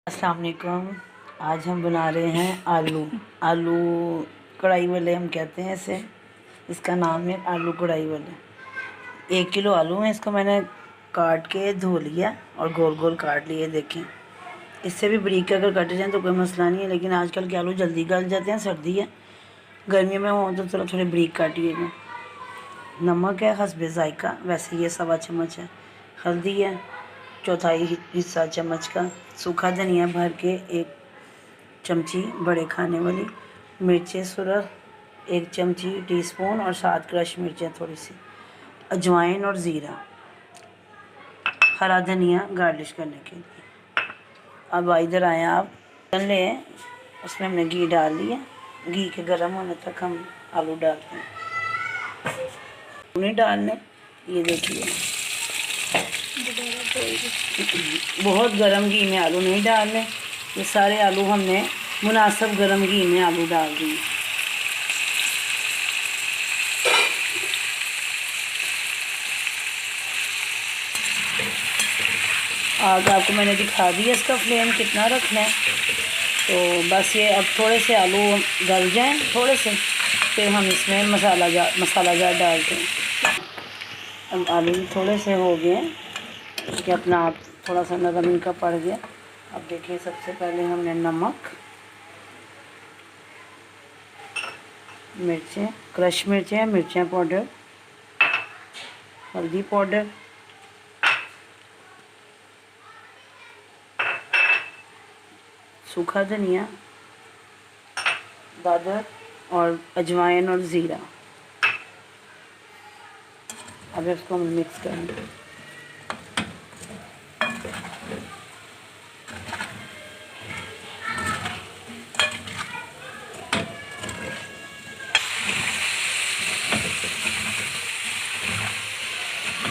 अस्सलाम वालेकुम। आज हम बना रहे हैं आलू कढ़ाई वाले हम कहते हैं इसे। इसका नाम है आलू कढ़ाई वाले। 1 किलो आलू हैं, इसको मैंने काट के धो लिया और गोल गोल काट लिए। देखें, इससे भी बारीक अगर कटे जाएँ तो कोई मसला नहीं है, लेकिन आजकल के आलू जल्दी गल जाते हैं। सर्दी है, गर्मियों में हो तो चलो थोड़े बारीक काटिएगा। नमक है हस्बे ज़ायका, वैसे ये 1.25 चम्मच है। हल्दी है 1/4 हिस्सा चम्मच का। सूखा धनिया भर के 1 चमची बड़े खाने वाली। मिर्चें सुरख 1 चमची टीस्पून और 7 क्रश मिर्चें थोड़ी सी। अजवाइन और ज़ीरा। हरा धनिया गार्निश करने के लिए। अब इधर आए आप तल लें, उसमें हमने घी डाल लिया। घी के गर्म होने तक हम आलू डालते हैं। नहीं डालने, ये देखिए बहुत गर्म घी में आलू नहीं डालने। ये सारे आलू हमने मुनासिब गर्म घी में आलू डाल दिए। आग आपको मैंने दिखा दिया इसका फ्लेम कितना रखना है। तो बस ये अब थोड़े से आलू गल जाएं थोड़े से, फिर हम इसमें मसाला जार डालते हैं। अब आलू थोड़े से हो गए कि अपना आप थोड़ा सा नरम इनका पड़ गया। अब देखिए, सबसे पहले हमने नमक, मिर्चें क्रश मिर्चें, मिर्चें पाउडर, हल्दी पाउडर, सूखा धनिया, दादर और अजवाइन और ज़ीरा। अब इसको हम मिक्स करेंगे।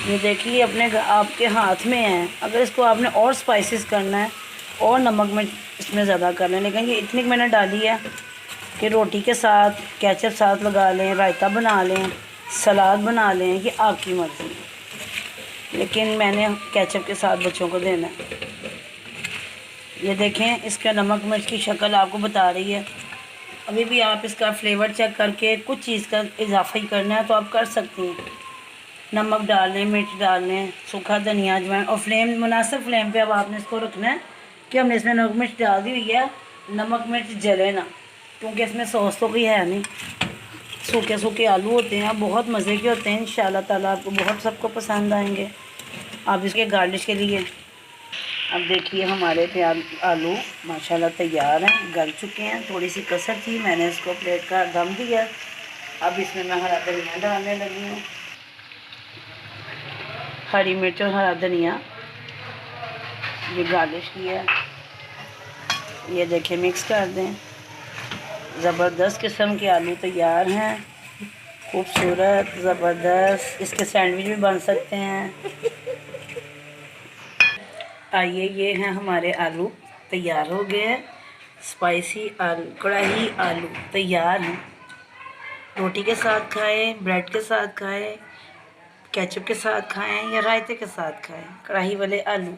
ये देखिए अपने आपके हाथ में है, अगर इसको आपने और स्पाइसेस करना है और नमक में इसमें ज़्यादा कर लें, लेकिन ये इतनी मैंने डाली है कि रोटी के साथ केचप साथ लगा लें, रायता बना लें, सलाद बना लें, ये आपकी मर्ज़ी है, लेकिन मैंने केचप के साथ बच्चों को देना है। ये देखें, इसका नमक मिर्च की शक्ल आपको बता रही है। अभी भी आप इसका फ्लेवर चेक करके कुछ चीज़ का इजाफा ही करना है तो आप कर सकती हैं। नमक डाल लें, मिर्च डाल लें, सूखा धनिया, अजवाइन, और फ्लेम मुनासिब फ्लेम पे अब आपने इसको रखना है कि हमने इसमें नमक मिर्च डाल दी हुई है। नमक मिर्च जले ना, क्योंकि इसमें सॉस तो कोई है नहीं। सूखे सूखे आलू होते हैं, बहुत मज़े के होते हैं। इंशाल्लाह ताला आपको बहुत सबको पसंद आएंगे। आप इसके गार्निश के लिए अब देखिए हमारे आलू माशाल्लाह तैयार हैं, गल चुके हैं। थोड़ी सी कसर थी, मैंने इसको प्लेट का दम दिया। अब इसमें मैं हरा धनिया डालने लगी हूँ। हरी मिर्च और हरा धनिया ये गार्निश किया। ये देखिए, मिक्स कर दें। ज़बरदस्त किस्म के आलू तैयार हैं, खूबसूरत ज़बरदस्त। इसके सैंडविच भी बन सकते हैं। आइए, ये हैं हमारे आलू तैयार हो गए हैं। स्पाइसी आलू कढ़ाई आलू तैयार हैं। रोटी के साथ खाएं, ब्रेड के साथ खाएं, केचप के साथ खाएं या रायते के साथ खाएं। कढ़ाई वाले आलू।